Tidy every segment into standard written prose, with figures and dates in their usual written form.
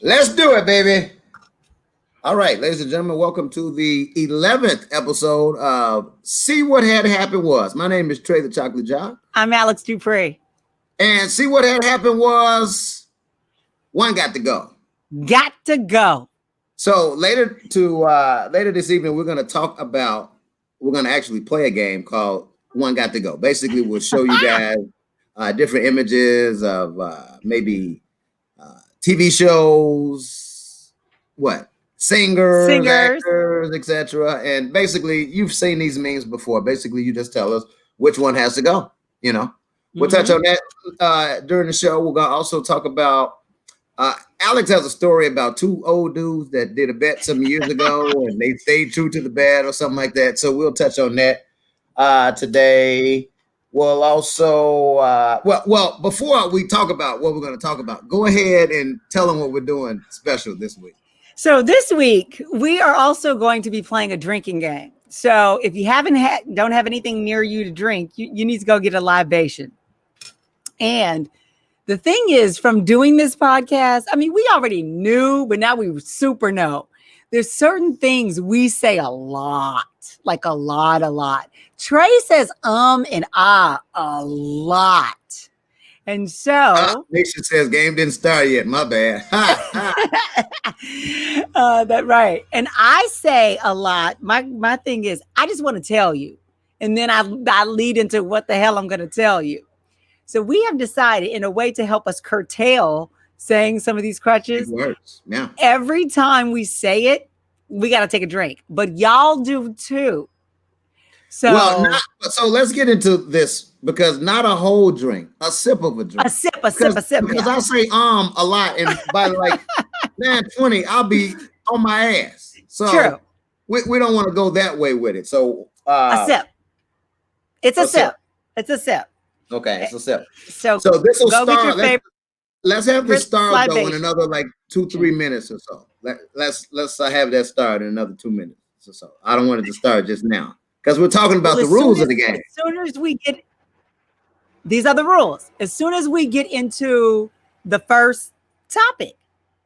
Let's do it, baby. All right, ladies and gentlemen, welcome to the 11th episode of See What Had Happened Was. My name is Trey the Chocolate Jar. I'm Alex Dupree. And See What Had Happened Was one got to go. Got to go. So later this evening, we're going to actually play a game called One Got to Go. Basically, we'll show you guys different images of maybe TV shows, singers, actors, etc. And basically, you've seen these memes before. Basically, you just tell us which one has to go. You know, we'll touch on that during the show. We're gonna also talk about. Alex has a story about two old dudes that did a bet some years ago, and they stayed true to the bet or something like that. So we'll touch on that today. We'll also, before we talk about what we're going to talk about, go ahead and tell them what we're doing special this week. So this week, we are also going to be playing a drinking game. So if you don't have anything near you to drink, you need to go get a libation. And the thing is, from doing this podcast, I mean, we already knew, but now we super know. There's certain things we say a lot, like a lot. Trey says and a lot. And so Nation says game didn't start yet. My bad. That's right. And I say a lot. My thing is, I just want to tell you. And then I lead into what the hell I'm going to tell you. So we have decided, in a way to help us curtail saying some of these crutches, yeah. Every time we say it, we got to take a drink. But y'all do too. So let's get into this, because not a whole drink, a sip of a drink. A sip. Because I say a lot, and by like 9:20, I'll be on my ass. So true. We don't want to go that way with it. So a sip. It's a sip. It's a sip. Okay, it's a sip. So this will start. Let's have this start though in another like 2-3 minutes or so. Let's have that start in another 2 minutes or so. I don't want it to start just now, because we're talking about the rules of the game. As soon as we get, these are the rules. As soon as we get into the first topic,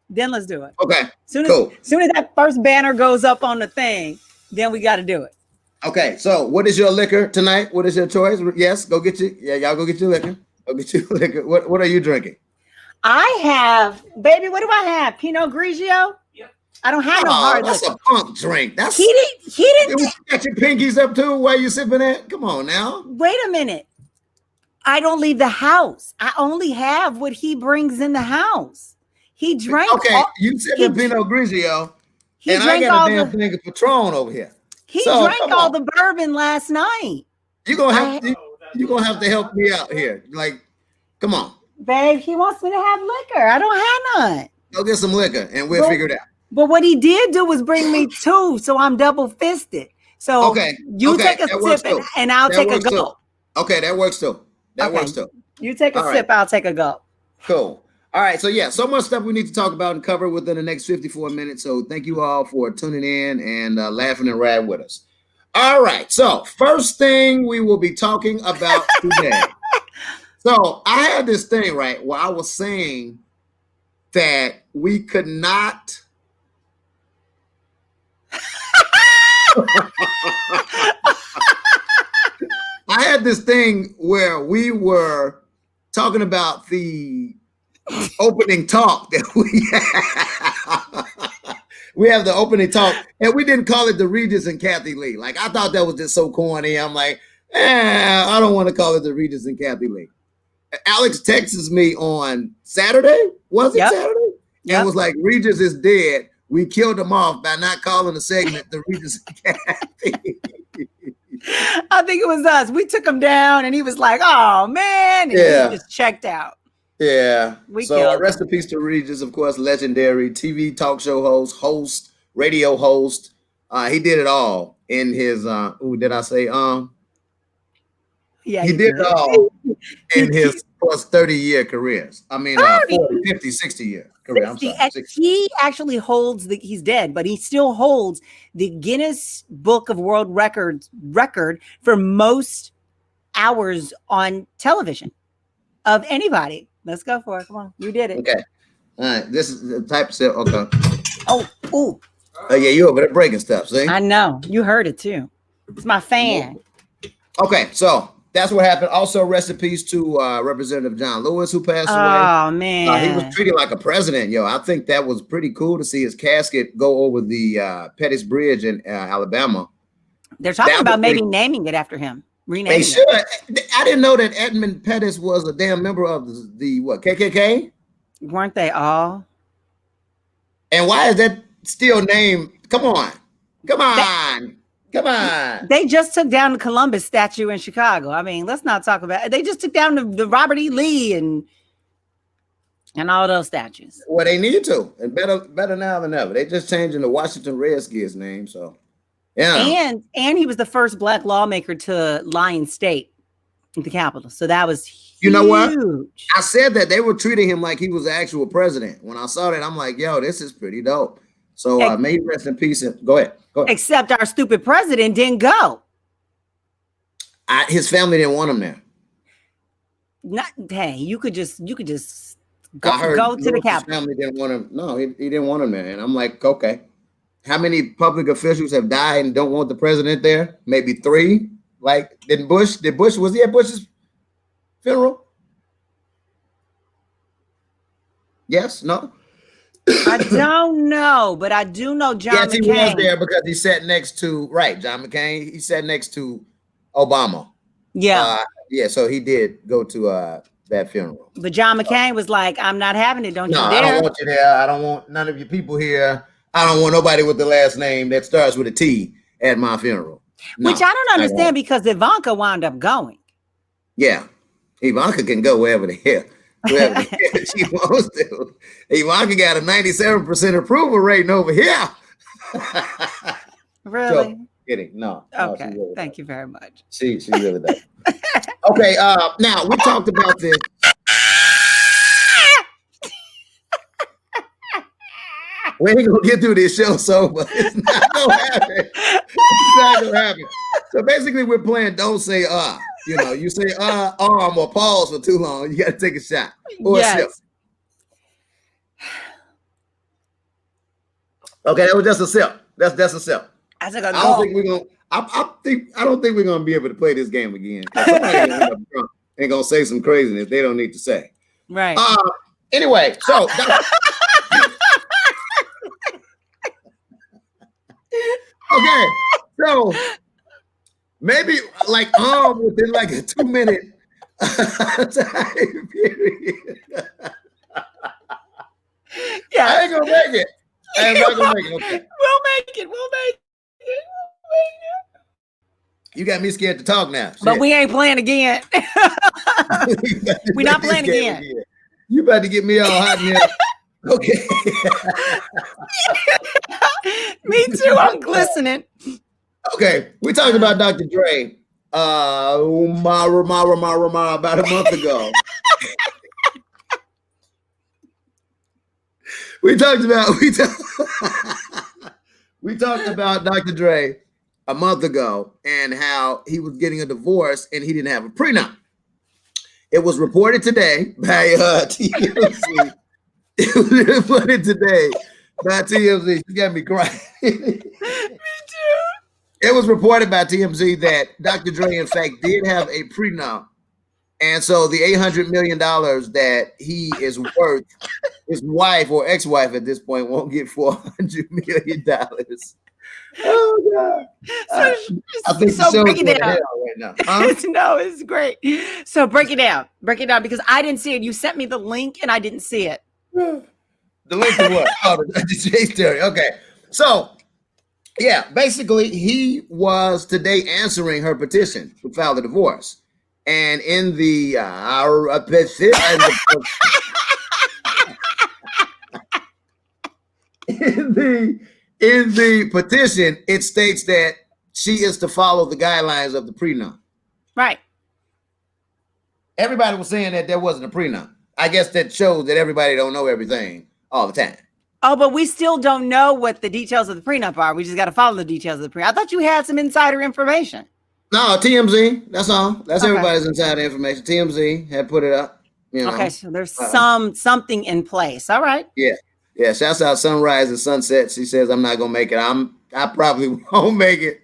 then let's do it. Okay. Cool. As soon as that first banner goes up on the thing, then we got to do it. Okay, so what is your liquor tonight? What is your choice? Yes, y'all go get your liquor. Go get your liquor. What are you drinking? I have, baby, what do I have? Pinot Grigio? Yep. I don't have no hard liquor. That's a punk drink. He didn't. You got your pinkies up too while you sipping that? Come on now. Wait a minute. I don't leave the house. I only have what he brings in the house. He drank. Okay, you sipping Pinot Grigio, and I got a damn thing of Patron over here. He drank all the bourbon last night. You're gonna have to help me out here. Like, come on. Babe, he wants me to have liquor. I don't have none. Go get some liquor and we'll figure it out. But what he did do was bring me two, so I'm double fisted. So you take a sip and I'll take a gulp. Okay, that works too. That works too. You take a sip, I'll take a gulp. Cool. All right, so much stuff we need to talk about and cover within the next 54 minutes. So thank you all for tuning in and laughing and riding with us. All right, so first thing we will be talking about today. So I had this thing, right, where I was saying that we could not. I had this thing where we were talking about the opening talk that we have the opening talk, and we didn't call it the Regis and Kathy Lee. Like, I thought that was just so corny. I'm like, I don't want to call it the Regis and Kathy Lee. Alex texts me on Saturday. Was it Saturday? Yep. And was like, Regis is dead. We killed him off by not calling the segment the Regis and Kathy. I think it was us. We took him down, and he was like, "Oh man!" And he just checked out. Yeah. So rest in peace to Regis, of course, legendary TV talk show host, radio host. He did it all in his. Did I say Yeah, he did it all in his plus 30-year careers. I mean, 40, 50, 60-year career. 60. I'm sorry. 60. He actually holds he's dead, but he still holds the Guinness Book of World Records record for most hours on television of anybody. Let's go for it. Come on. You did it. Okay. All right, this is the type of cell. Okay. Oh, ooh. Oh yeah, you over there breaking stuff. See? I know. You heard it too. It's my fan. Okay, so that's what happened. Also, rest in peace to Representative John Lewis, who passed away. Oh He was man. treated like a president, yo. I think that was pretty cool to see his casket go over the Pettis Bridge in Alabama. They're talking That about was maybe pretty- naming it after him. They Renaming should. it. I didn't know that Edmund Pettis was a damn member of the what, KKK? Weren't they all? And why is that still named? Come on. Come on. Come on. They just took down the Columbus statue in Chicago. I mean, let's not talk about it. They just took down the Robert E. Lee and all those statues. Well, they need to. And better now than ever. They just changing the Washington Redskins name. So yeah. And he was the first Black lawmaker to lie in state at the Capitol. So that was huge. You know what? I said that they were treating him like he was the actual president. When I saw that, I'm like, yo, this is pretty dope. So may he rest in peace. Go ahead. Go ahead. Except our stupid president didn't go. His family didn't want him there. Hey, you could just go to the Capitol. Family didn't want him. No, he didn't want him there. And I'm like, okay. How many public officials have died and don't want the president there? Maybe 3. Like, was he at Bush's funeral? Yes? No? I don't know, but I do know John McCain. Yes, he was there because he sat next to, John McCain. He sat next to Obama. Yeah. So he did go to that funeral. But John McCain was like, I'm not having it. Don't you dare. I don't want you there. I don't want none of you people here. I don't want nobody with the last name that starts with a T at my funeral. Which I don't understand because Ivanka wound up going. Yeah. Ivanka can go wherever the hell she wants to. Ivanka got a 97% approval rating over here. Really? So, kidding. No. Okay. She really Thank you very much. She really does. Okay. Now we talked about this. We ain't gonna get through this show sober. It's not gonna happen. It's not gonna happen. So basically, we're playing "Don't Say You know, you say arm or pause for too long, you gotta take a shot or a sip. Okay, that was just a sip. That's a sip. I don't think we're gonna. I don't think we're gonna be able to play this game again. Somebody ain't gonna say some craziness they don't need to say. Right. Anyway, so. Okay, so maybe like within like a 2-minute time period. Yeah, I ain't gonna make it. I'm not gonna make it. Okay. We'll make it. You got me scared to talk now. But we ain't playing again. We're not playing again. You about to get me all hot in here. Okay. Me too. I'm glistening. Okay, we talked about Dr. Dre about a month ago. we talked about Dr. Dre a month ago and how he was getting a divorce and he didn't have a prenup. It was reported today by TMZ. It was reported today by TMZ. She got me crying. Me too. It was reported by TMZ that Dr. Dre, in fact, did have a prenup. And so the $800 million that he is worth, his wife or ex-wife at this point won't get $400 million. Oh, God. I think so break it down right now. Huh? No, it's great. So break it down. Break it down because I didn't see it. You sent me the link and I didn't see it. The link to what? Oh, the Dr. J story. Okay. So, yeah, basically, he was today answering her petition to file the divorce. And in the in the petition, it states that she is to follow the guidelines of the prenup. Right. Everybody was saying that there wasn't a prenup. I guess that shows that everybody don't know everything all the time. Oh, but we still don't know what the details of the prenup are. We just got to follow the details of the prenup. I thought you had some insider information. No, TMZ. That's all. That's okay. Everybody's insider information. TMZ had put it up. You know. Okay, so there's something in place. All right. Yeah. Yeah. Shouts out Sunrise and Sunset. She says I'm not gonna make it. I probably won't make it.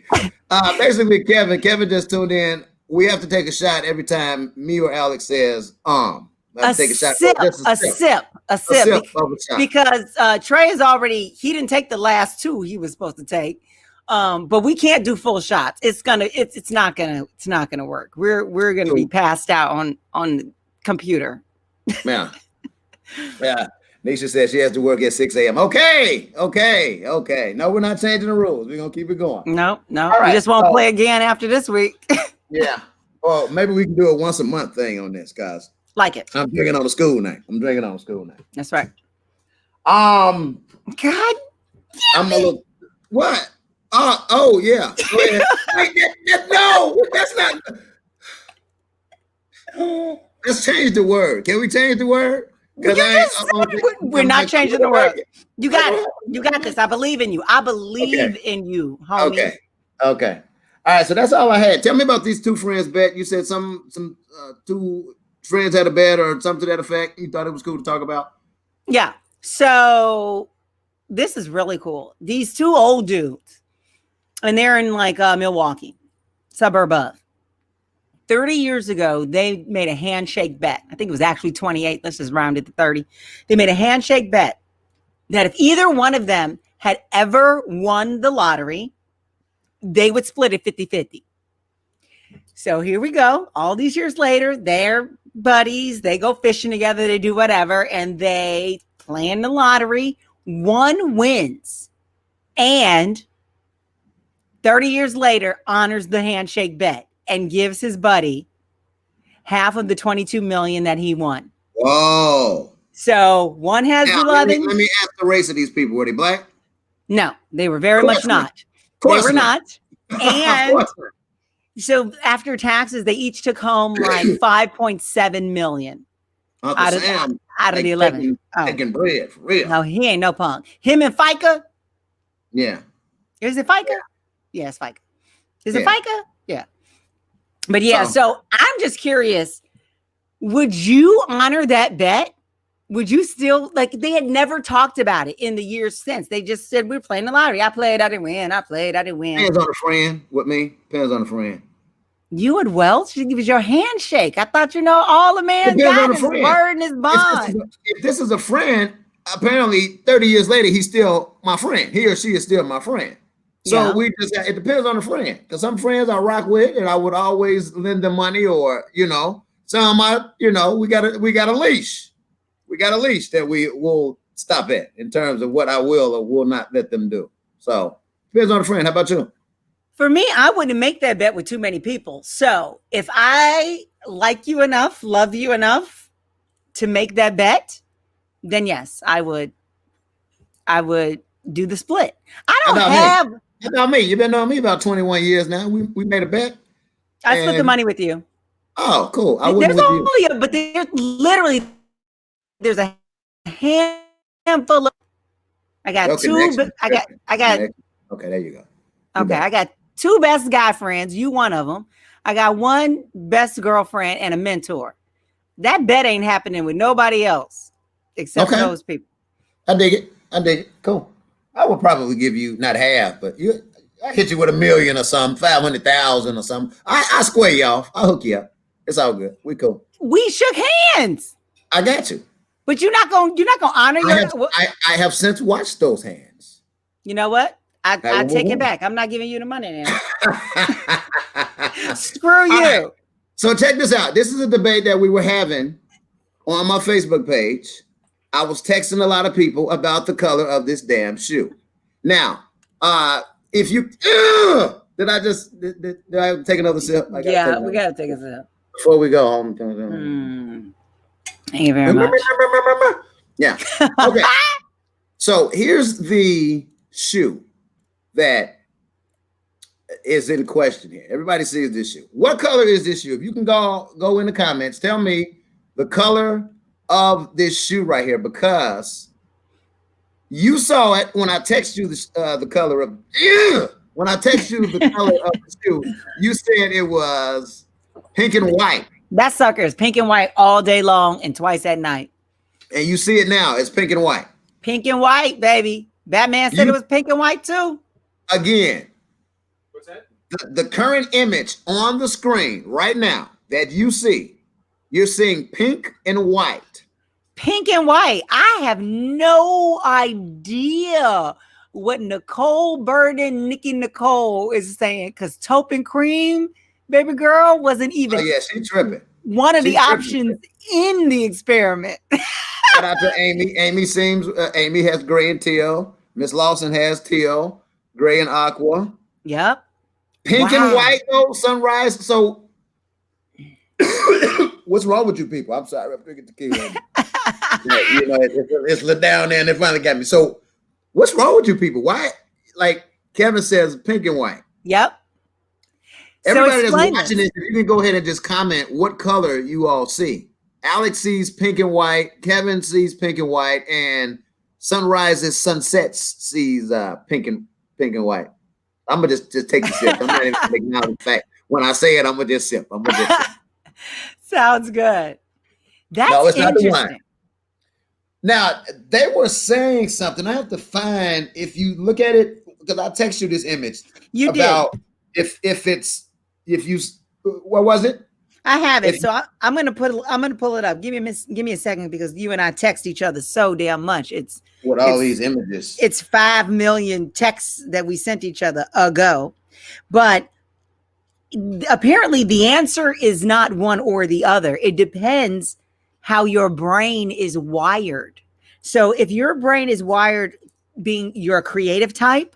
Basically, Kevin just tuned in. We have to take a shot every time me or Alex says I have to take a shot. A sip, of a shot. because Trey is already, he didn't take the last two he was supposed to take. But we can't do full shots. It's not gonna work. We're gonna be passed out on the computer. Yeah. Yeah. Nisha says she has to work at 6 a.m. Okay. No, we're not changing the rules. We're gonna keep it going. No. Right, we just won't play again after this week. Yeah. Well, maybe we can do a once a month thing on this, guys. Like it. I'm drinking on the school name. That's right. God. I'm a little what? Oh yeah. Go ahead. No, that's not. Let's change the word. Can we change the word? We're not changing the word. You got it. You got this. I believe in you. I believe in you, homie. Okay. All right. So that's all I had. Tell me about these two friends bet. You said some two friends had a bet or something to that effect. You thought it was cool to talk about? Yeah. So this is really cool. These two old dudes, and they're in like Milwaukee, suburb of. 30 years ago, they made a handshake bet. I think it was actually 28. Let's just round it to 30. They made a handshake bet that if either one of them had ever won the lottery, they would split it 50-50. So here we go. All these years later, they're buddies. They go fishing together. They do whatever. And they play in the lottery. One wins. And 30 years later, honors the handshake bet and gives his buddy half of the 22 million that he won. Whoa. So one has now, 11. Let me ask the race of these people. Were they black? No, they were very much not. They were not. And so after taxes, they each took home like 5.7 million out of the 11. Taking bread for real. No, he ain't no punk. Him and FICA. Yeah. Is it FICA? Yeah, it's FICA. Is it FICA? Yeah. But yeah, so I'm just curious, would you honor that bet? Would you still, like, they had never talked about it in the years since. They just said, we're playing the lottery. I played, I didn't win. I played, I didn't win. Depends on a friend with me. Depends on a friend. You and Welch, it was your handshake. I thought, all the man got his word and his bond. If this is a friend, apparently 30 years later, he's still my friend. He or she is still my friend. So it depends on the friend. Because some friends I rock with and I would always lend them money or, some we got a leash. We got a leash that we will stop at in terms of what I will or will not let them do. So depends on the friend. How about you? For me, I wouldn't make that bet with too many people. So if I like you enough, love you enough to make that bet, then yes, I would do the split. How about me? You've been knowing me about 21 years now. We made a bet. I split the money with you. Oh, cool. There's a handful of. I got two. I got. Okay, there you go. Okay, I got two best guy friends. You one of them. I got one best girlfriend and a mentor. That bet ain't happening with nobody else except for those people. I dig it. Cool. I would probably give you not half, but I hit you with $1 million or something, 500,000 or something. I square you off. I'll hook you up. It's all good. We cool. We shook hands. I got you. But you're not gonna honor I have since watched those hands. You know what? I take it back. I'm not giving you the money now. Screw you. Right. So check this out. This is a debate that we were having on my Facebook page. I was texting a lot of people about the color of this damn shoe. Now, if you did I take another sip? We gotta take a sip before we go home. Thank you very much. Yeah. Okay. So here's the shoe that is in question here. Everybody sees this shoe. What color is this shoe? If you can go in the comments, tell me the color of this shoe right here, because you saw it when I text you the color of when I text you the color of the shoe. You said it was pink and white. That sucker is pink and white all day long and twice at night. And you see it now. It's pink and white. Pink and white, baby. Batman said it was pink and white too. Again, What's that? the current image on the screen right now that you see, you're seeing pink and white. Pink and white. I have no idea what Nicole Burden, Nikki Nicole is saying, because taupe and cream, baby girl, wasn't even she tripping. one of the options in the experiment. Shout out to Amy. Amy has gray and teal. Miss Lawson has teal, gray and aqua. Yep. Pink and white though, sunrise. So what's wrong with you people? I'm sorry, I'm drinking tequila. It's lit down there and they finally got me. So what's wrong with you people? Why? Like Kevin says, pink and white. Yep. Everybody that's watching this, if you can go ahead and just comment what color you all see. Alex sees pink and white, Kevin sees pink and white, and Sunrises, Sunsets sees pink and white. I'm gonna just take the sip. I'm not even gonna acknowledge the fact. When I say it, I'm gonna just sip. Sounds good. That's no, it's not the interesting. wine. Now they were saying something. I have to find, if you look at it, because I text you this image. You about did. if you what was it? I have it. So I'm gonna pull it up. Give me a second, because you and I text each other so damn much. It's with all these images. It's 5 million texts that we sent each other ago. But apparently the answer is not one or the other. It depends how your brain is wired. So if your brain is wired being you're a creative type,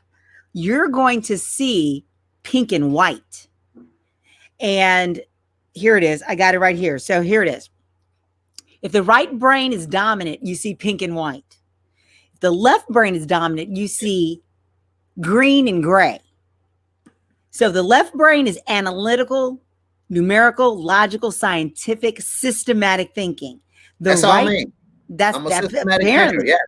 you're going to see pink and white. And here it is. I got it right here. So here it is. If the right brain is dominant, you see pink and white. If the left brain is dominant, you see green and gray. So the left brain is analytical, numerical, logical, scientific, systematic thinking. That's all I mean. That's systematic apparently. thinker,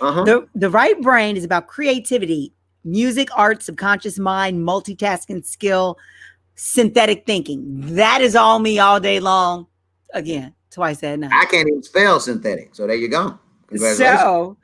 yeah. The right brain is about creativity, music, art, subconscious mind, multitasking skill, synthetic thinking. That is all me all day long. Again, twice at night. I can't even spell synthetic. So there you go. Congratulations.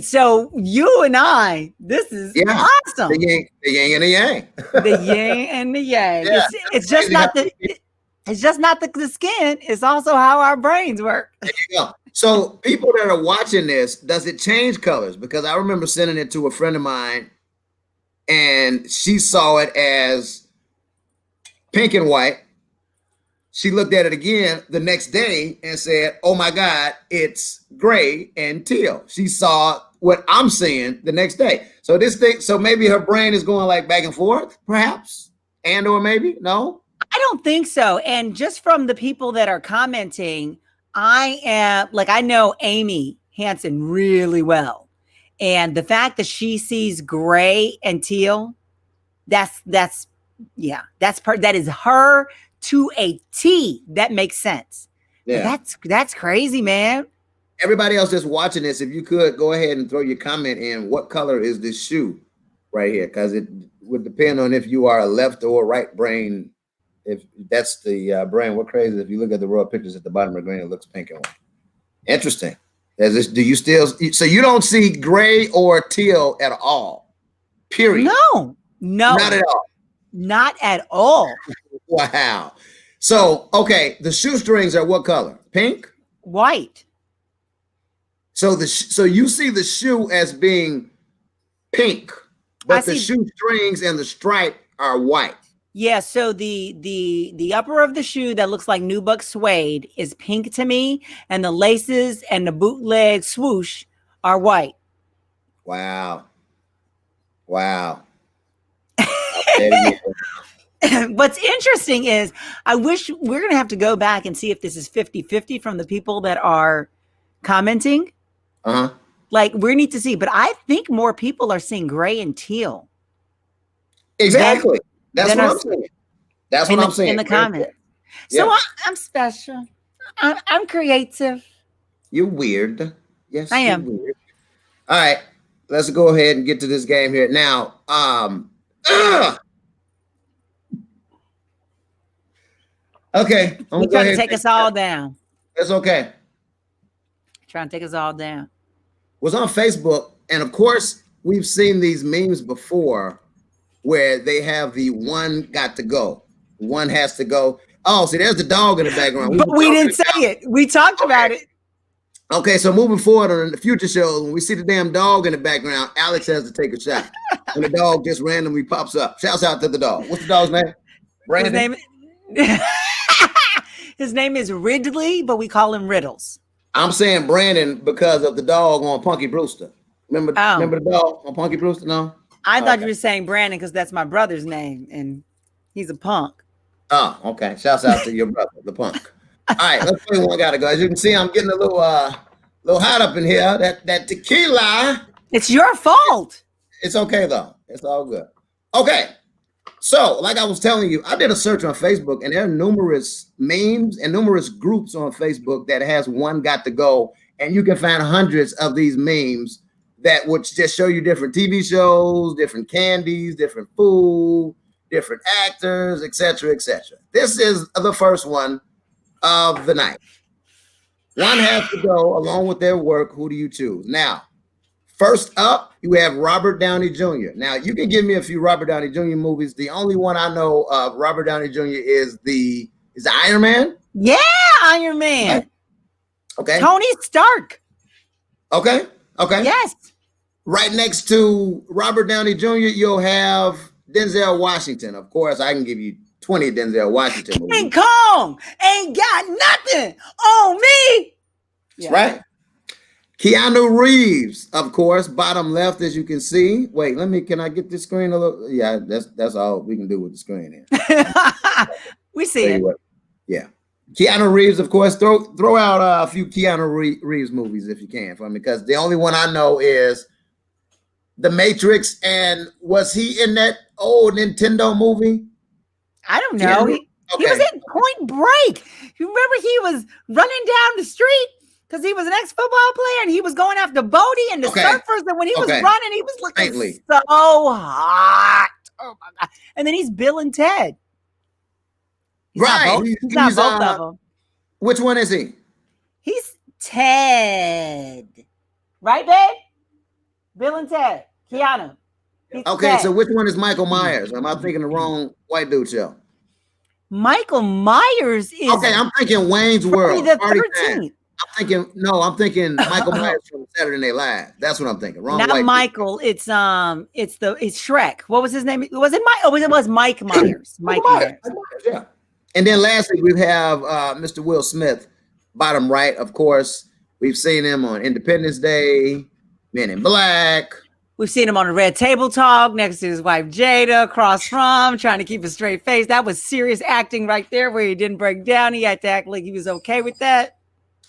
So you and I, this is awesome. The yin and the yang. The yin and the yang. Yeah. It's just not the skin. It's also how our brains work. There you go. So people that are watching this, does it change colors? Because I remember sending it to a friend of mine, and she saw it as pink and white. She looked at it again the next day and said, "Oh my God, it's gray and teal." She saw what I'm seeing the next day. So so maybe her brain is going like back and forth, perhaps, or maybe no. I don't think so. And just from the people that are commenting, I know Amy Hansen really well, and the fact that she sees gray and teal, that is her to a T. That makes sense. Yeah, that's crazy, man. Everybody else that's watching this, if you could go ahead and throw your comment in, what color is this shoe right here? Because it would depend on if you are a left or right brain. If that's the brain, what crazy if you look at the raw pictures at the bottom of the screen, it looks pink and white. Interesting. Do you still, so you don't see gray or teal at all? Period. No, not at all. Not at all. Wow. So, okay, the shoestrings are what color? Pink? White. So so you see the shoe as being pink, but the shoestrings and the stripe are white. Yeah, so the upper of the shoe that looks like nubuck suede is pink to me, and the laces and the bootleg swoosh are white. Wow. What's interesting is I wish we're going to have to go back and see if this is 50-50 from the people that are commenting. Like we need to see, but I think more people are seeing gray and teal. Exactly. That's what I'm saying. That's what I'm saying in the comments. So I'm special. I'm creative. You're weird. Yes, I am. Weird. All right, let's go ahead and get to this game here now. Okay, I'm He's trying to take us all down. That's okay. Trying to take us all down. Was on Facebook, and of course, we've seen these memes before where they have the one got to go. One has to go. Oh, see, there's the dog in the background. But we didn't say it. We talked about it. Okay, so moving forward on the future shows, when we see the damn dog in the background, Alex has to take a shot. When the dog just randomly pops up. Shouts out to the dog. What's the dog's name? Brandon? His name is Ridley, but we call him Riddles. I'm saying Brandon because of the dog on Punky Brewster. Remember the dog on Punky Brewster? No? I thought you were saying Brandon because that's my brother's name, and he's a punk. Oh, okay. Shouts out to your brother, the punk. All right, let's play one gotta go. As you can see, I'm getting a little hot up in here. That tequila. It's your fault. It's okay though. It's all good. Okay. So, like I was telling you, I did a search on Facebook, and there are numerous memes and numerous groups on Facebook that has one got to go, and you can find hundreds of these memes that would just show you different TV shows, different candies, different food, different actors, etc., etc. This is the first one of the night. One has to go along with their work. Who do you choose? Now, first up, you have Robert Downey Jr. Now, you can give me a few Robert Downey Jr. movies. The only one I know of Robert Downey Jr. is the Iron Man. Yeah, Iron Man. Okay. Tony Stark. Okay. Yes. Right next to Robert Downey Jr., you'll have Denzel Washington. Of course, I can give you 20 Denzel Washington movies. King Kong ain't got nothing on me. Yeah. Right. Keanu Reeves, of course, bottom left, as you can see. Wait, can I get this screen a little? Yeah, that's all we can do with the screen here. We see it. Yeah. Keanu Reeves, of course, throw out a few Keanu Reeves movies if you can for me, because the only one I know is The Matrix. And was he in that old Nintendo movie? I don't know. He was in Point Break. You remember he was running down the street because he was an ex-football player and he was going after Bodie and the surfers. And when he was running, he was looking so hot. Oh my God. And then he's Bill and Ted. He's not both of them. Which one is he? He's Ted. Right, babe? Bill and Ted. Keanu. Okay, so which one is Michael Myers? Am I thinking the wrong white dude show? Michael Myers is I'm thinking Wayne's World. The 13th. I'm thinking Michael Myers from Saturday Night Live. That's what I'm thinking. Wrong. Not Michael. Dude. It's Shrek. What was his name? Was it Mike? Oh, it was Mike Myers. Mike Myers. Yeah. And then lastly, we have Mr. Will Smith, bottom right. Of course, we've seen him on Independence Day, Men in Black. We've seen him on a Red Table Talk next to his wife Jada, across from, trying to keep a straight face. That was serious acting right there, where he didn't break down. He had to act like he was okay with that.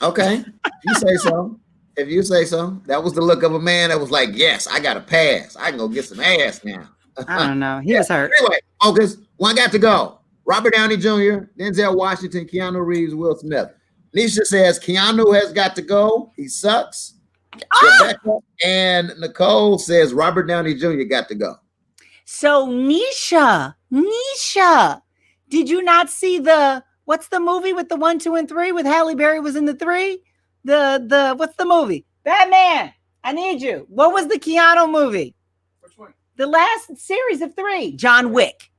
Okay, if you say so. If you say so. That was the look of a man that was like, yes, I got a pass. I can go get some ass now. I don't know. He was hurt. Anyway, focus. One got to go. Robert Downey Jr., Denzel Washington, Keanu Reeves, Will Smith. Nisha says Keanu has got to go. He sucks. Rebecca and Nicole says Robert Downey Jr. got to go. So Nisha, did you not see what's the movie with the 1, 2, and 3 with Halle Berry was in the 3? The what's the movie? Batman. I need you. What was the Keanu movie? Which one? The last series of 3. John Wick.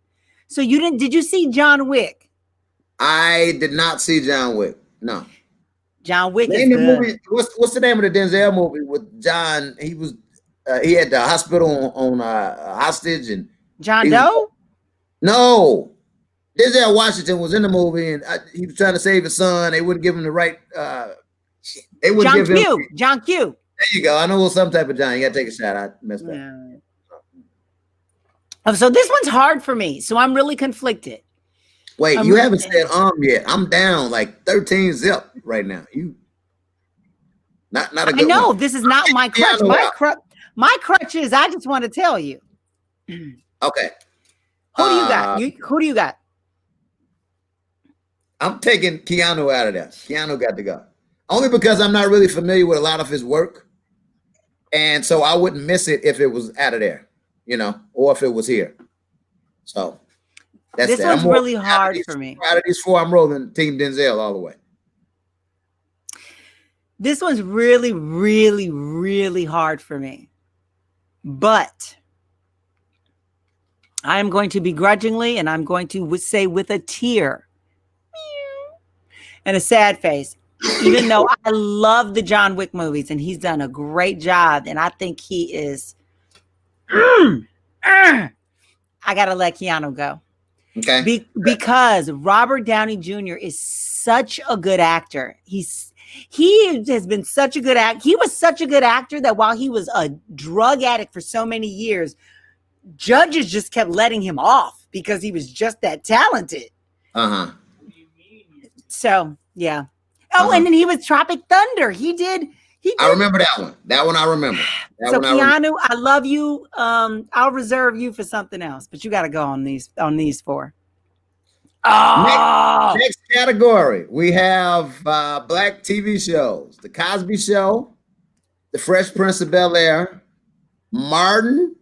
So did you see John Wick? I did not see John Wick. No. John Wick is good. Movie, what's the name of the Denzel movie with John? He was he had the hospital on hostage and John Doe? No. Denzel Washington was in the movie and he was trying to save his son. They wouldn't give him the right they wouldn't give him John Q. There you go. I know it was some type of John. You gotta take a shot. I messed up. So this one's hard for me. So I'm really conflicted. Wait, you haven't said yet. I'm down like 13 zip right now. You not a good I know one. This is not my crutch. My crutch is I just want to tell you. Okay. Who do you got? Who do you got? I'm taking Keanu out of that. Keanu got to go. Only because I'm not really familiar with a lot of his work. And so I wouldn't miss it if it was out of there, or if it was here. So That's This that. one's I'm more, really hard for me. Out of these four, I'm rolling Team Denzel all the way. This one's really, really, really hard for me. But I am going to begrudgingly, and I'm going to say with a tear and a sad face, even though I love the John Wick movies and he's done a great job, and I think he is. I gotta let Keanu go. Okay. Because Robert Downey Jr. is such a good actor. He has been such a good actor. He was such a good actor that while he was a drug addict for so many years, judges just kept letting him off because he was just that talented. Uh-huh. So, yeah. Oh, and then he was Tropic Thunder. He did. I remember that one. That one I remember. So Keanu, I love you. I'll reserve you for something else, but you got to go on these four. Oh! Next category, we have black TV shows: The Cosby Show, The Fresh Prince of Bel-Air, Martin,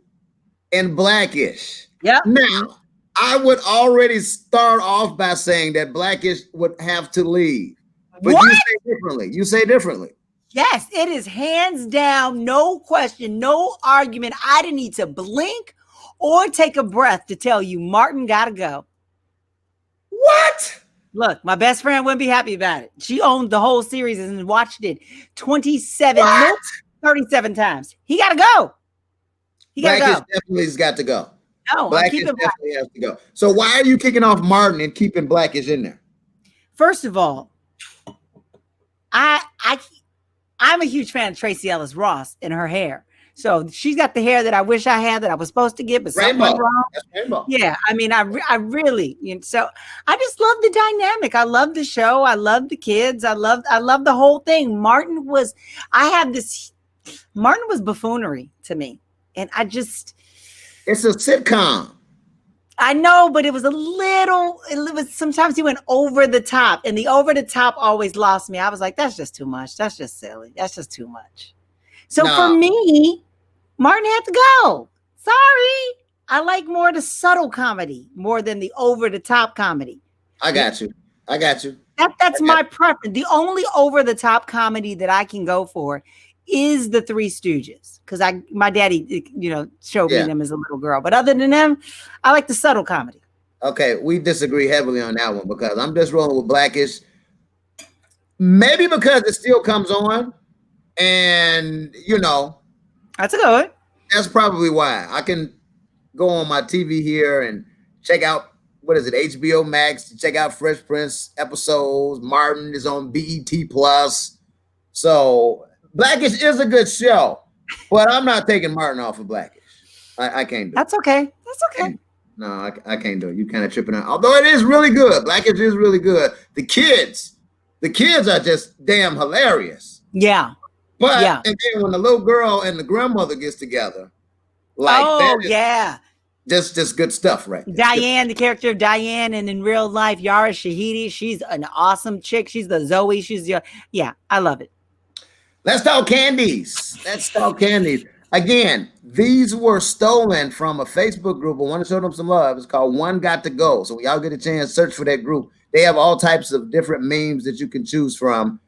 and Blackish. Yeah. Now, I would already start off by saying that Blackish would have to leave, but what? you say differently. You say differently. Yes, it is hands down, no question, no argument. I didn't need to blink or take a breath to tell you Martin gotta go. What? Look, my best friend wouldn't be happy about it. She owned the whole series and watched it 37 times. He gotta go. He gotta Blackish go. definitely has got to go. No, Blackish definitely has to go. So why are you kicking off Martin and keeping Blackish in there? First of all, I'm a huge fan of Tracee Ellis Ross and her hair. So she's got the hair that I wish I had, that I was supposed to get, but something went wrong. That's rainbow. Yeah, I mean, I really, so I just love the dynamic. I love the show. I love the kids. I love the whole thing. Martin was buffoonery to me, and it's a sitcom. I know, but it was sometimes he went over the top, and the over the top always lost me. I was like, that's just too much. That's just silly. That's just too much. So for me, Martin had to go. Sorry. I like more the subtle comedy more than the over the top comedy. I got you. That's my preference. The only over the top comedy that I can go for is the Three Stooges, because my daddy, showed me them as a little girl. But other than them, I like the subtle comedy. Okay, we disagree heavily on that one because I'm just rolling with Blackish. Maybe because it still comes on, and that's a good. That's probably why. I can go on my TV here and check out HBO Max to check out Fresh Prince episodes. Martin is on BET Plus, so Blackish is a good show, but I'm not taking Martin off of Blackish. I can't do it. That's okay. No, I can't do it. You kind of tripping out. Although it is really good. Blackish is really good. The kids are just damn hilarious. Yeah. But and then when the little girl and the grandmother gets together, just good stuff, right? Diane, the character of Diane, and in real life, Yara Shahidi, she's an awesome chick. She's the Zoe. I love it. Let's talk candies. Again, these were stolen from a Facebook group. I want to show them some love. It's called One Got to Go. So y'all get a chance, search for that group. They have all types of different memes that you can choose from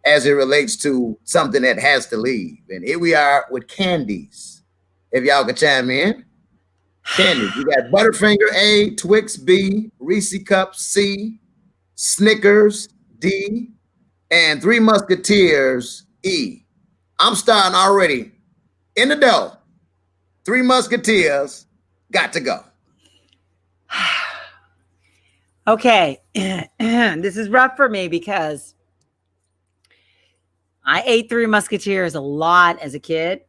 as it relates to something that has to leave. And here we are with candies. If y'all could chime in. Candies. You got Butterfinger A, Twix B, Reese Cups C, Snickers D, and Three Musketeers E. I'm starting already in the dough. Three Musketeers got to go. Okay. This is rough for me because I ate Three Musketeers a lot as a kid,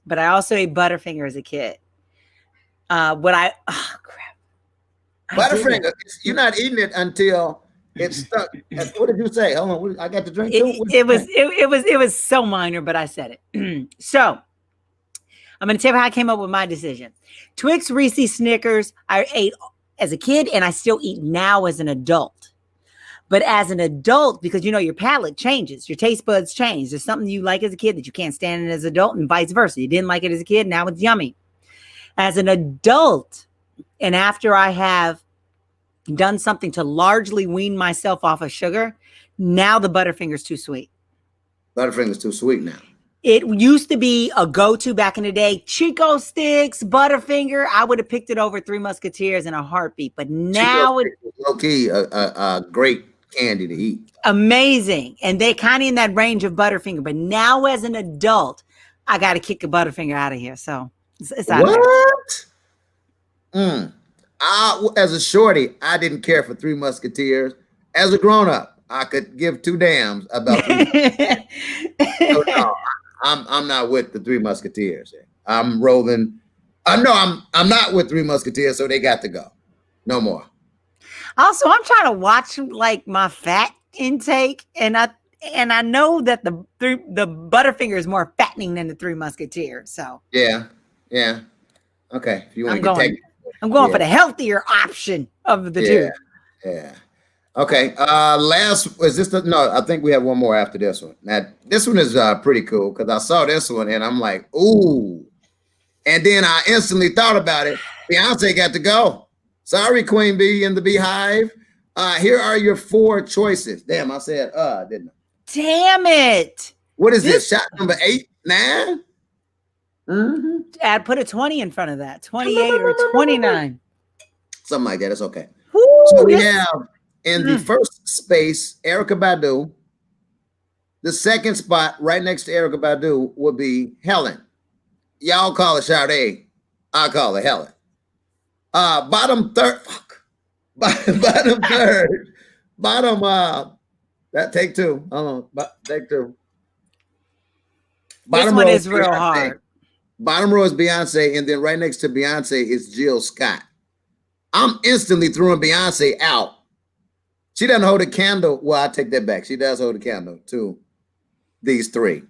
but I also ate Butterfinger as a kid. Crap. Butterfinger, you're not eating it until it's stuck. What did you say? Hold on, I got the drink too. It was so minor, but I said it. So I'm going to tell you how I came up with my decision. Twix, Reese, Snickers, I ate as a kid, and I still eat now as an adult. But as an adult, because your palate changes, your taste buds change. There's something you like as a kid that you can't stand as an adult, and vice versa. You didn't like it as a kid, now it's yummy. As an adult, and after I have done something to largely wean myself off of sugar. Now the Butterfinger's too sweet. Butterfinger's too sweet now. It used to be a go-to back in the day. Chico sticks, Butterfinger. I would have picked it over Three Musketeers in a heartbeat. But now it's low-key a great candy to eat. Amazing. And they're kind of in that range of Butterfinger. But now as an adult, I got to kick a Butterfinger out of here. So it's out of there. As a shorty, I didn't care for Three Musketeers. As a grown-up, I could give two damns about So no, I'm not with the Three Musketeers. I'm rolling. No, I'm not with Three Musketeers, so they got to go. No more. Also, I'm trying to watch like my fat intake, and I know that the Butterfinger is more fattening than the Three Musketeers. So yeah. Okay, if you want I'm going for the healthier option of the two. Yeah. Okay. Last is this? No, I think we have one more after this one. Now this one is pretty cool because I saw this one and I'm like, ooh, and then I instantly thought about it. Beyonce got to go. Sorry, Queen Bee in the Beehive. Here are your 4 choices. Damn, I said didn't I? Damn it! What is this? Shot number 8, 9? Mm-hmm. I'd put a 20 in front of that. 28 or 29. Something like that. It's okay. Woo, so we have in the first space, Erykah Badu. The second spot right next to Erykah Badu would be Helen. Y'all call it Sade. I call it Helen. Bottom third. Bottom third. Bottom that take 2. Hold on. Take 2. Bottom this one is real hard. Bottom row is Beyonce, and then right next to Beyonce is Jill Scott. I'm instantly throwing Beyonce out. She doesn't hold a candle. Well, I take that back. She does hold a candle to these 3.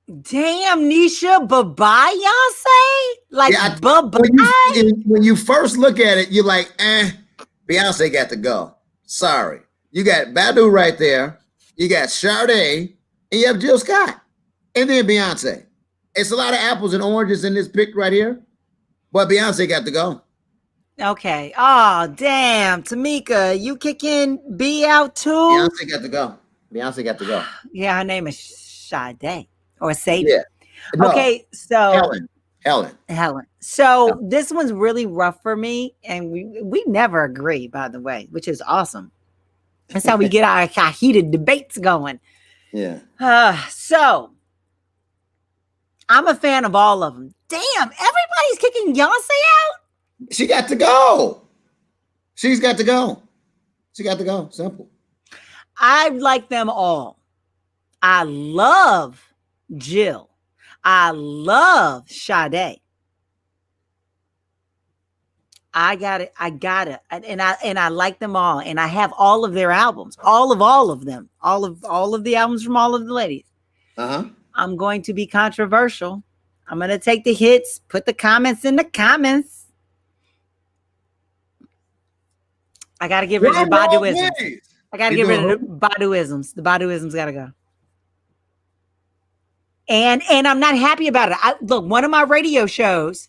Damn, Nisha, bye-bye, Beyonce? Like, yeah, bye-bye? When you first look at it, you're like, Beyonce got to go. Sorry. You got Badu right there. You got Sade, and you have Jill Scott. And then Beyonce. It's a lot of apples and oranges in this pick right here. But Beyonce got to go. Okay. Oh, damn. Tamika, you kicking B out too? Beyonce got to go. Beyonce got to go. Yeah, her name is Sade or Sadie. Yeah. No, okay, so Helen. So this one's really rough for me, and we never agree, by the way, which is awesome. That's how we get our heated debates going. Yeah. So I'm a fan of all of them. Damn, everybody's kicking Beyonce out. She got to go. She's got to go. She got to go. Simple. I like them all. I love Jill. I love Sade. I got it. And I like them all. And I have all of their albums. All of them. All of the albums from all of the ladies. Uh-huh. I'm going to be controversial. I'm going to take the hits, put the comments in the comments. I got to get rid of the Baduisms. I got to get rid of the Baduisms. The Baduisms got to go. And I'm not happy about it. Look, one of my radio shows,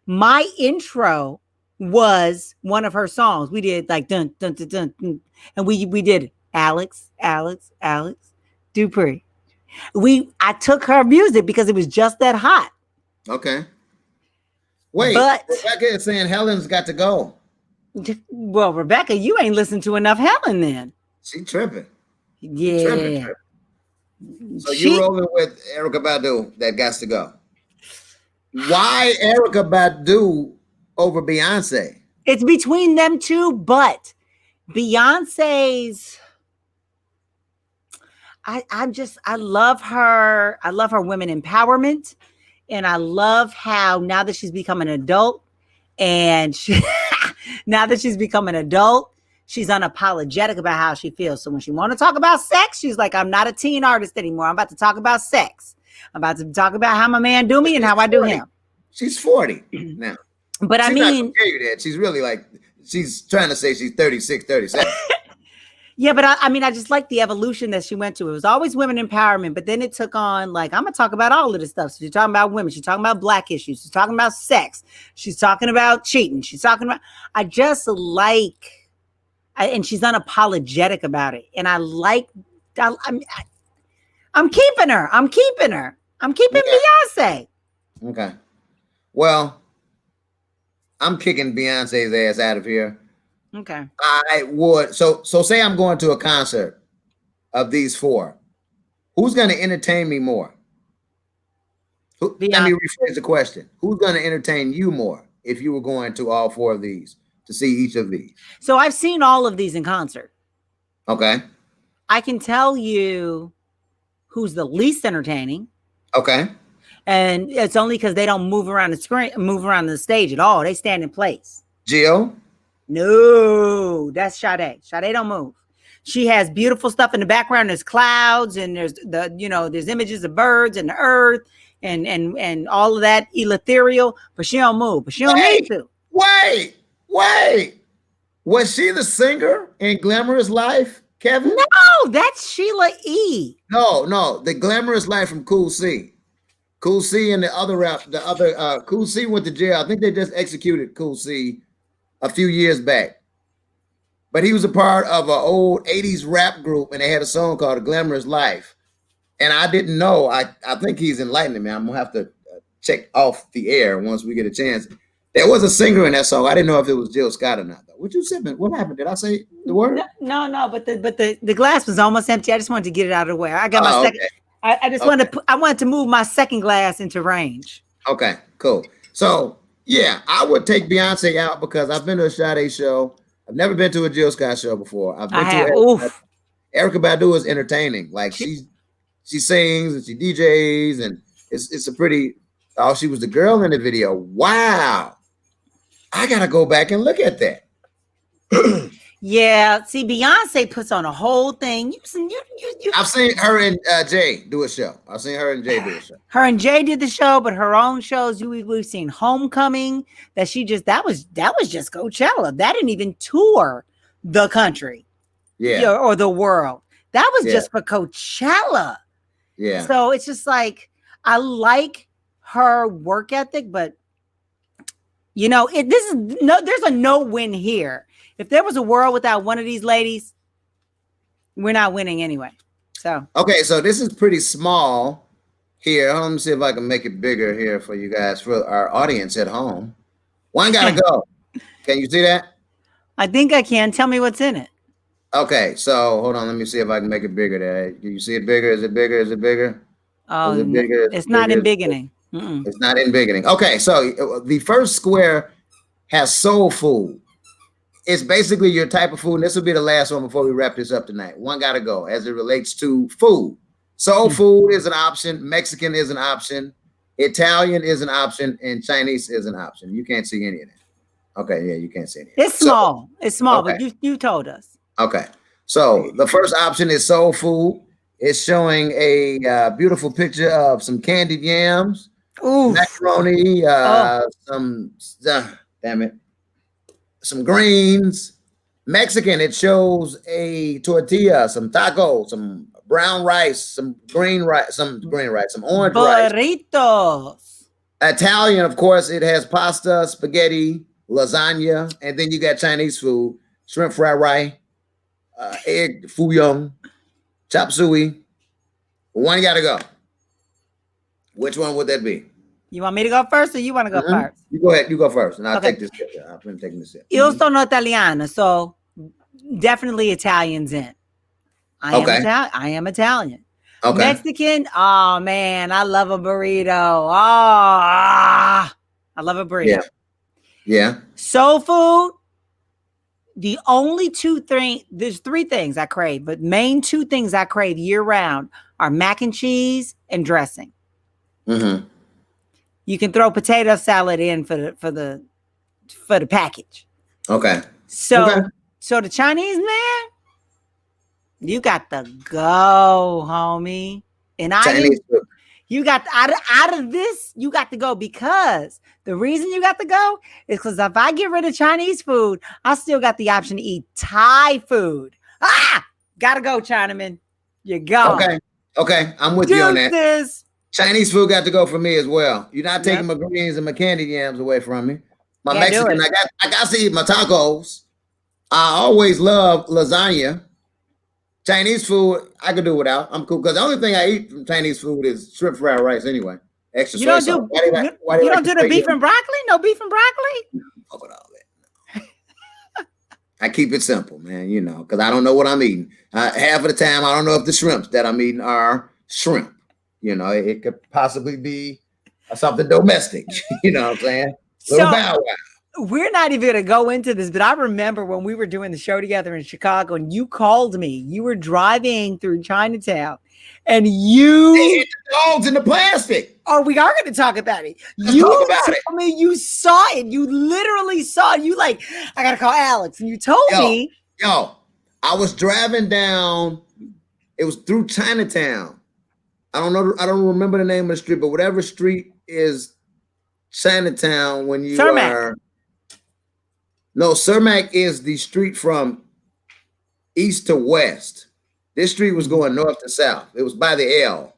my intro was one of her songs. We did like dun dun dun dun, dun and we did Alex Dupree. I took her music because it was just that hot. Okay. Wait, but Rebecca is saying Helen's got to go. Well, Rebecca, you ain't listened to enough Helen then. She tripping. Yeah. Tripping. So you're rolling with Erykah Badu that got to go. Why Erykah Badu over Beyonce? It's between them two, but Beyonce's I love her. I love her women empowerment. And I love how now that she's become an adult and she's unapologetic about how she feels. So when she want to talk about sex, she's like, I'm not a teen artist anymore. I'm about to talk about sex. I'm about to talk about how my man do me and how I do him. She's 40 now. But she's not gonna tell you that. She's really like, she's trying to say she's 36, 37. Yeah, but I mean, I just like the evolution that she went to. It was always women empowerment, but then it took on, like, I'm gonna talk about all of this stuff. So she's talking about women, she's talking about Black issues, she's talking about sex, she's talking about cheating, she's talking about. I just like, and she's unapologetic about it, and I like. I'm keeping her. I'm keeping her. I'm keeping Beyonce. Okay. Well, I'm kicking Beyonce's ass out of here. Okay. I would. So say I'm going to a concert of these four. Who's going to entertain me more? Let me rephrase the question. Who's going to entertain you more if you were going to all four of these to see each of these? So I've seen all of these in concert. Okay. I can tell you who's the least entertaining. Okay. And it's only because they don't move around the screen, move around the stage at all. They stand in place. Jill? No, that's Sade. Sade don't move. She has beautiful stuff in the background. There's clouds and there's there's images of birds and the earth and all of that ethereal, but she don't move. But she don't need to. Wait. Was she the singer in Glamorous Life, Kevin? No, that's Sheila E. No, the Glamorous Life from Cool C. Cool C and the other Cool C went to jail. I think they just executed Cool C a few years back. But he was a part of an old 80s rap group, and they had a song called A Glamorous Life. And I didn't know. I think he's enlightening me. I'm going to have to check off the air once we get a chance. There was a singer in that song. I didn't know if it was Jill Scott or not, though. What you said? What happened? Did I say the word? No, but the glass was almost empty. I just wanted to get it out of the way. I got my second. Okay. I just wanted to move my second glass into range. Okay, cool. So yeah, I would take Beyonce out because I've been to a Sade show. I've never been to a Jill Scott show before. I've been to Erykah Badu is entertaining. Like she sings and she DJs and it's a pretty. Oh, she was the girl in the video. Wow, I gotta go back and look at that. Yeah, see, Beyonce puts on a whole thing. I've seen her and Jay do a show. I've seen her and Jay do a show. Her and Jay did the show, but her own shows. We've seen Homecoming. That was just Coachella. That didn't even tour the country, or the world. That was just for Coachella. Yeah. So it's just like I like her work ethic, but there's a no win here. If there was a world without one of these ladies, we're not winning anyway. So okay, so this is pretty small here. Let me see if I can make it bigger here for you guys, for our audience at home. One gotta go. Can you see that? I think I can. Tell me what's in it. Okay, so hold on. Let me see if I can make it bigger there. Do you see it bigger? Is it bigger? Is it bigger? Oh, it's not in beginning. It's not in beginning. Okay, so the first square has soul food. It's basically your type of food. And this will be the last one before we wrap this up tonight. One got to go as it relates to food. Soul food is an option. Mexican is an option. Italian is an option. And Chinese is an option. You can't see any of that. Okay, yeah, you can't see any of that. It's small. It's small, okay. But you told us. Okay. So the first option is soul food. It's showing a beautiful picture of some candied yams, macaroni, some greens. Mexican, it shows a tortilla, some tacos, some brown rice, some orange rice. Burritos. Italian, of course, it has pasta, spaghetti, lasagna, and then you got Chinese food, shrimp fried rice, egg foo young, chop suey. One got to go. Which one would that be? You want me to go first or you want to go first? You go ahead. You go first. And I'll take this sip. I'm going to take this sip. Io sono italiana, so definitely Italian's in. I am Italian. Okay. Mexican, oh man, I love a burrito. I love a burrito. Yeah. Soul food, the only there's three things I crave, but main two things I crave year round are mac and cheese and dressing. Mm-hmm. You can throw potato salad in for the package. Okay. So the Chinese man, you got to go, homie. And you got out of this, you got to go, because the reason you got to go is because if I get rid of Chinese food, I still got the option to eat Thai food. Gotta go, Chinaman. You go. Okay, I'm with you on that. Deuces. Chinese food got to go for me as well. You're not taking Yep. my greens and my candy yams away from me. My Can't do Mexican, it. I got to eat my tacos. I always love lasagna. Chinese food, I could do without. I'm cool because the only thing I eat from Chinese food is shrimp fried rice anyway. Extra You soy don't sauce. do Why do you like don't to do the play beef yum? and broccoli? No beef and broccoli? Fuck with all that. I keep it simple, man, you know, because I don't know what I'm eating. Half of the time, I don't know if the shrimps that I'm eating are shrimp. You know, it could possibly be something domestic. You know what I'm saying? Little So bow wow. we're not even going to go into this, but I remember when we were doing the show together in Chicago and you called me. You were driving through Chinatown and They you. hit the dogs in the plastic. Oh, we are going to talk about it. Let's talk about it. I mean, you saw it. You literally saw it. You like, I got to call Alex. And you told me. Yo, I was driving down. It was through Chinatown. I don't know. I don't remember the name of the street, but whatever street is Chinatown when you Cermak. are. No, Cermak is the street from east to west. This street was going north to south. It was by the L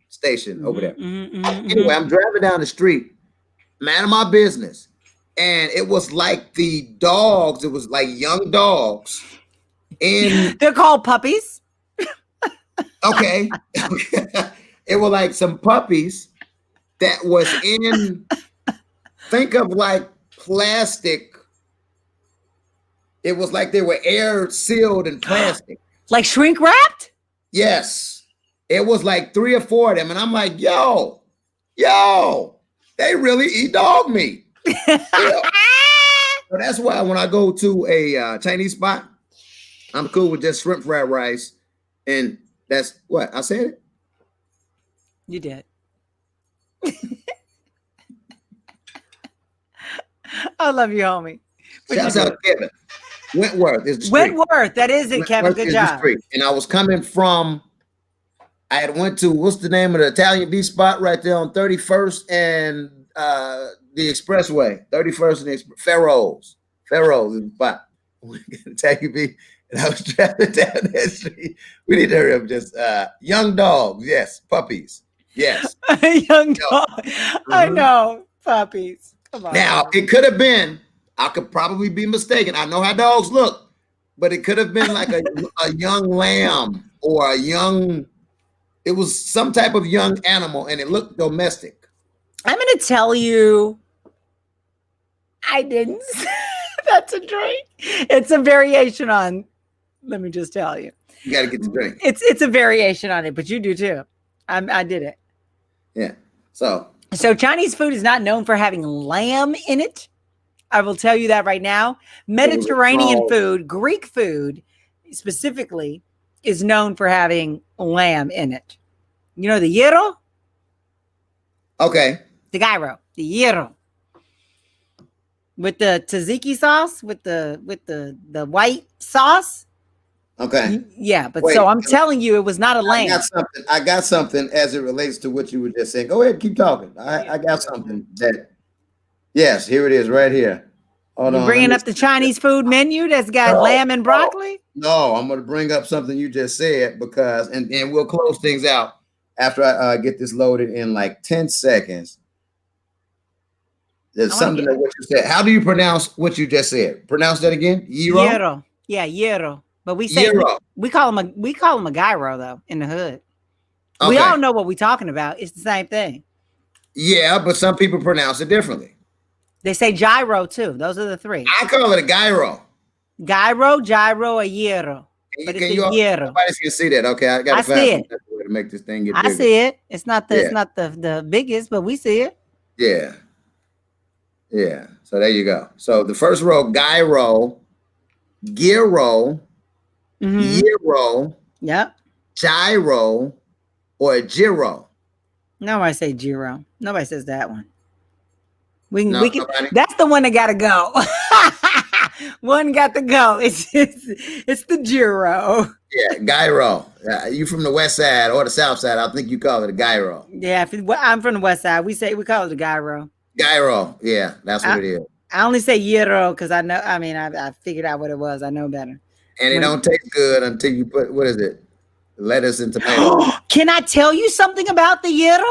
station over there. Anyway, I'm driving down the street, man of my business. And it was like the dogs, it was like young dogs. And they're called puppies. Okay. It was like some puppies that was in, think of like plastic. It was like they were air sealed in plastic. Like shrink wrapped? Yes. It was like 3 or 4 of them. And I'm like, yo, they really eat dog meat. Yeah. So that's why when I go to a Chinese spot, I'm cool with just shrimp fried rice. And that's what I said it. You did. I love you, homie. Shouts out Kevin. Wentworth is the street. Wentworth, that is it, Kevin. Good job. And I was coming from, I had went to, what's the name of the Italian beef spot right there on 31st and the expressway, 31st and the Pharaoh's is the spot. Italian beef. And I was driving down that street. We need to hurry up. Just young dogs, yes. Puppies, yes. Young dog. I know, puppies. Come on. Now it could have been. I could probably be mistaken. I know how dogs look, but it could have been like a young lamb or a young. It was some type of young animal, and it looked domestic. I'm going to tell you, I didn't. That's a drink. It's a variation on. Let me just tell you. You got to get the drink. It's a variation on it, but you do too. I did it. Yeah. So Chinese food is not known for having lamb in it. I will tell you that right now. Mediterranean food, Greek food specifically, is known for having lamb in it. You know the gyro? Okay. The gyro. The gyro. With the tzatziki sauce, with the white sauce. Okay. Yeah, but wait, so I'm telling you, it was not a lamb. I got something as it relates to what you were just saying. Go ahead, keep talking. I got something that. Yes, here it is, right here. Hold on. Bringing up the Chinese food menu that's got lamb and broccoli. No, I'm going to bring up something you just said because, and we'll close things out after I get this loaded in like 10 seconds. There's something that what you said. How do you pronounce what you just said? Pronounce that again. Gyro. Gyro. Yeah, gyro. But we say we call him a gyro though in the hood. Okay. We all know what we're talking about. It's the same thing. Yeah, but some people pronounce it differently. They say gyro too. Those are the three. I call it a gyro. Gyro, a gyro. But it's a gyro. Nobody's gonna see that. Okay, I got to see it. To make this thing get bigger. I see it. It's not the biggest, but we see it. Yeah. Yeah. So there you go. So the first row, gyro, gyro. Gyro, yep, gyro, or gyro. Nobody say gyro. Nobody says that one. We can. That's the one that got to go. One got to go. It's the gyro. Yeah, gyro. You from the west side or the south side? I think you call it a gyro. Yeah, I'm from the west side. We call it a gyro. Gyro. Yeah, that's what it is. I only say gyro because I know. I mean, I figured out what it was. I know better. And it don't taste good until you put, what is it? Lettuce and tomato. Can I tell you something about the gyro?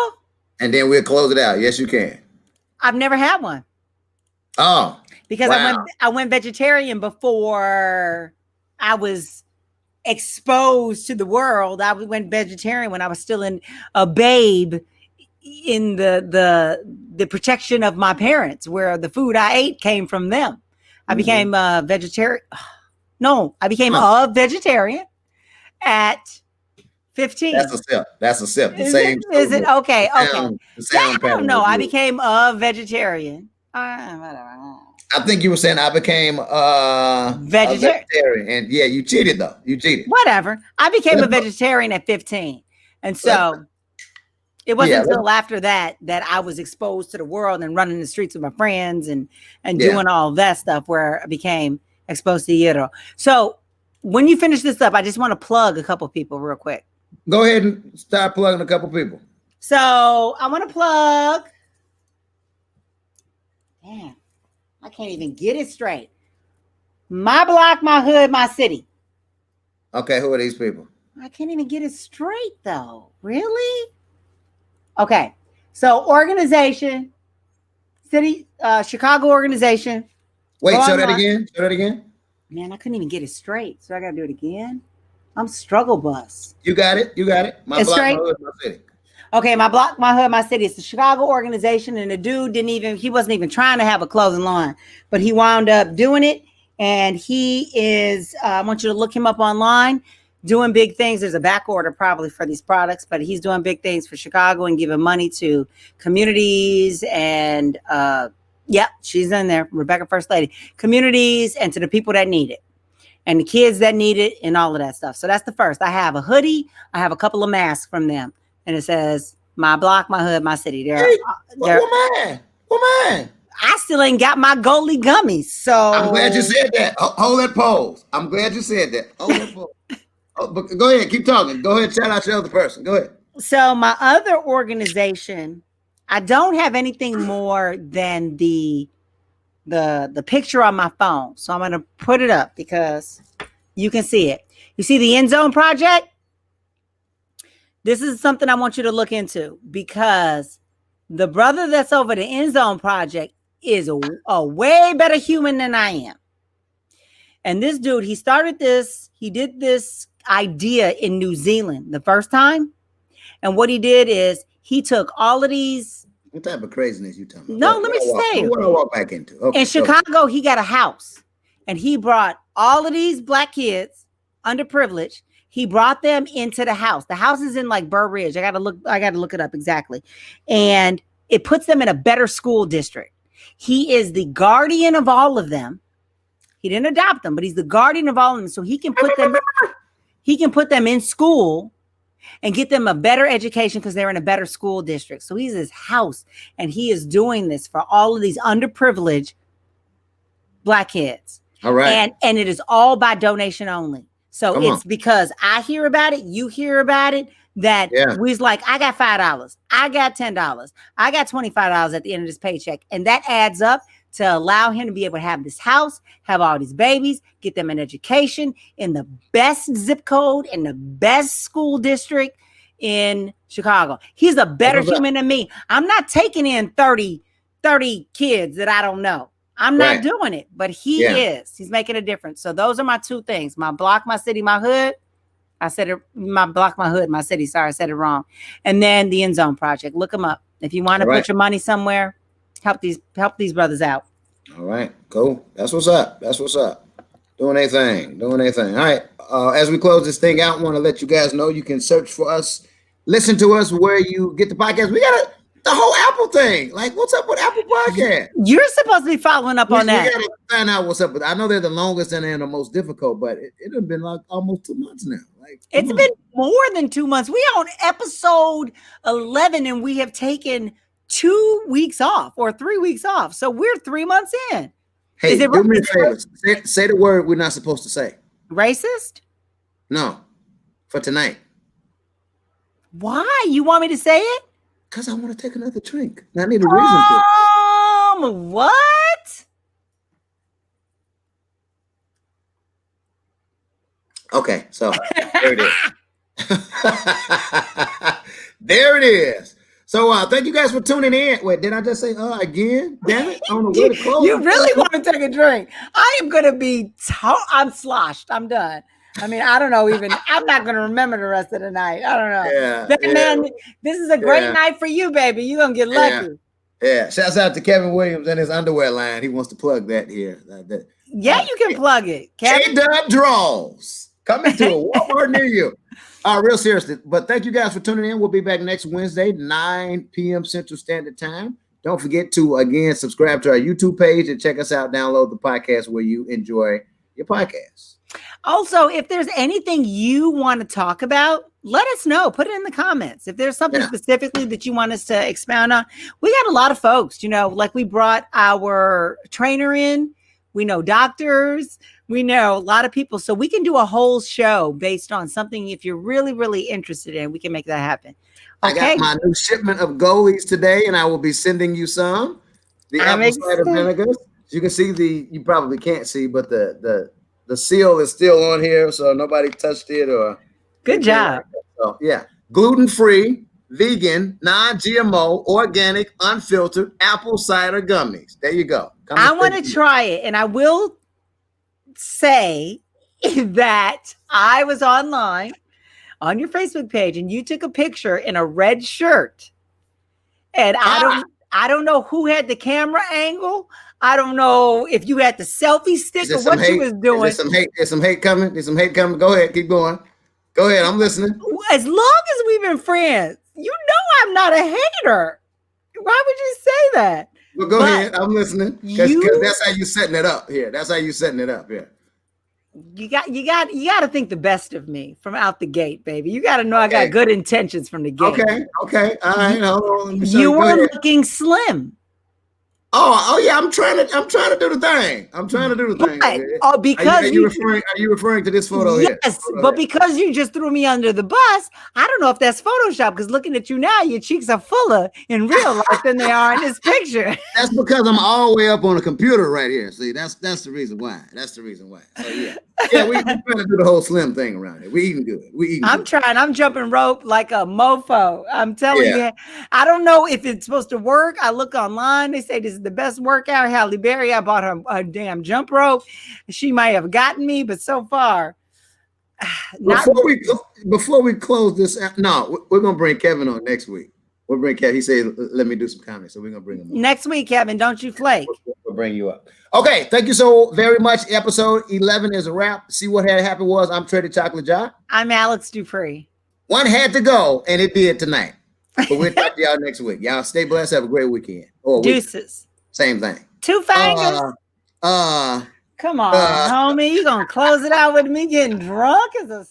And then we'll close it out. Yes, you can. I've never had one. Oh, because wow. I went vegetarian before I was exposed to the world. I went vegetarian when I was still a babe in the protection of my parents, where the food I ate came from them. I became a vegetarian. No, I became a vegetarian at 15. That's a sip. That's a sip. The Is same. is it okay? The Okay. sound, the sound I don't know. I good. became a vegetarian. I think you were saying I became a vegetarian. And yeah, you cheated though. You cheated. Whatever. I became a vegetarian at 15. And so it wasn't until after that I was exposed to the world and running the streets with my friends and doing all that stuff where I became exposed to gyro. So when you finish this up, I just want to plug a couple people real quick. Go ahead and start plugging a couple people. So I want to plug. Damn, I can't even get it straight. My block, my hood, my city. Okay, who are these people? I can't even get it straight though. Really? Okay. So organization, city, Chicago organization. Wait, show that again. Show that again. Man, I couldn't even get it straight. So I got to do it again. I'm struggle bus. You got it. You got it. My block, my hood, my city. Okay, my block, my hood, my city. It's the Chicago organization, and the dude he wasn't even trying to have a clothing line, but he wound up doing it. And he is, I want you to look him up online, doing big things. There's a back order probably for these products, but he's doing big things for Chicago and giving money to communities and, she's in there, Rebecca First Lady, communities and to the people that need it and the kids that need it and all of that stuff. So that's the first. I have a hoodie. I have a couple of masks from them. And it says, my block, my hood, my city. Woman. I still ain't got my goalie gummies. So I'm glad you said that. Hold that pose. I'm glad you said that. Hold that pose. But go ahead. Keep talking. Go ahead. Shout out your other person. Go ahead. So my other organization, I don't have anything more than the picture on my phone. So I'm going to put it up because you can see it. You see the End Zone Project? This is something I want you to look into because the brother that's over the End Zone Project is a way better human than I am. And this dude, he did this idea in New Zealand the first time. And what he did is he took all of these. What type of craziness you talking about? No, let me just tell you. What I walk back into? Okay, in Chicago, he got a house and he brought all of these black kids, underprivileged. He brought them into the house. The house is in like Burr Ridge. I got to look it up exactly. And it puts them in a better school district. He is the guardian of all of them. He didn't adopt them, but he's the guardian of all of them. So he can put them in school and get them a better education because they're in a better school district. So he's his house and he is doing this for all of these underprivileged black kids. All right. And it is all by donation only. So it's because I hear about it, you hear about it, that we's like, I got $5, I got $10, I got $25 at the end of this paycheck. And that adds up to allow him to be able to have this house, have all these babies, get them an education in the best zip code, in the best school district in Chicago. He's a better human than me. I'm not taking in 30 kids that I don't know. I'm not doing it, but he is. He's making a difference. So those are my two things. My block, my city, my hood. I said it, my block, my hood, my city. Sorry, I said it wrong. And then the End Zone Project. Look them up. If you want to put your money somewhere, help these brothers out. All right, cool. That's what's up. Doing anything. All right. As we close this thing out, I want to let you guys know you can search for us, listen to us where you get the podcast. We got the whole Apple thing. Like, what's up with Apple Podcast? You're supposed to be following up on that. We got to find out what's up. I know they're the longest and they're the most difficult, but it has been like almost 2 months now. Like, it's been more than 2 months. We are on episode 11 and we have taken 2 weeks off or 3 weeks off. So we're 3 months in. Hey, do me a favor. Say the word we're not supposed to say. Racist? No, for tonight. Why? You want me to say it? Because I want to take another drink. I need a reason to. What? Okay, so there it is. There it is. So thank you guys for tuning in. Wait, did I just say again? Damn it. I don't know where to close. You really want to take a drink? I am gonna be I'm sloshed. I'm done. I mean, I don't know even. I'm not gonna remember the rest of the night. I don't know. Yeah, yeah, Man, this is a great night for you, baby. You're gonna get lucky. Yeah. Shouts out to Kevin Williams and his underwear line. He wants to plug that here. Yeah, you can plug it. J-Dub Draws. Coming to a Walmart near you. Real seriously. But thank you guys for tuning in. We'll be back next Wednesday, 9 p.m. Central Standard Time. Don't forget to, again, subscribe to our YouTube page and check us out. Download the podcast where you enjoy your podcast. Also, if there's anything you want to talk about, let us know. Put it in the comments. If there's something specifically that you want us to expound on, we got a lot of folks, like we brought our trainer in. We know doctors. We know a lot of people. So we can do a whole show based on something. If you're really, really interested in, we can make that happen. Okay. I got my new shipment of goalies today, and I will be sending you some. The apple cider vinegar. You can see you probably can't see, but the seal is still on here, so nobody touched it or. Good job. So yeah, gluten-free, vegan, non-GMO, organic, unfiltered apple cider gummies. There you go. I want to try it, and I will say that I was online on your Facebook page, and you took a picture in a red shirt, and I don't know who had the camera angle. I don't know if you had the selfie stick or what you was doing. There's some hate coming. There's some hate coming. Go ahead, keep going. Go ahead, I'm listening. As long as we've been friends, you know I'm not a hater. Why would you say that? Well, go ahead, I'm listening. Because that's how you setting it up here. That's how you setting it up here. You got to think the best of me from out the gate, baby. You got to know I got good intentions from the gate. Okay. All right. Hold on. You were looking slim. Oh yeah, I'm trying to do the thing. Because are you referring to this photo here? Yes, but because you just threw me under the bus, I don't know if that's Photoshop, because looking at you now, your cheeks are fuller in real life than they are in this picture. That's because I'm all the way up on the computer right here. See, that's the reason why. So yeah, we trying to do the whole slim thing around here. We eating good. I'm trying. I'm jumping rope like a mofo. I'm telling you. I don't know if it's supposed to work. I look online. They say this is the best workout. Halle Berry, I bought her a damn jump rope. She might have gotten me, but so far. Before we close this, we're gonna bring Kevin on next week. We'll bring Kevin. He said, "Let me do some comments," so we're gonna bring him on. Next week, Kevin. Don't you flake. We'll bring you up. Okay, thank you so very much. Episode 11 is a wrap. See what had happened was I'm Trey the Chocolate Jar. I'm Alex Dupree. One had to go, and it did tonight. But we'll talk to y'all next week. Y'all stay blessed. Have a great weekend. Deuces. Same thing. Two fingers. Come on, homie. You gonna close it out with me getting drunk as a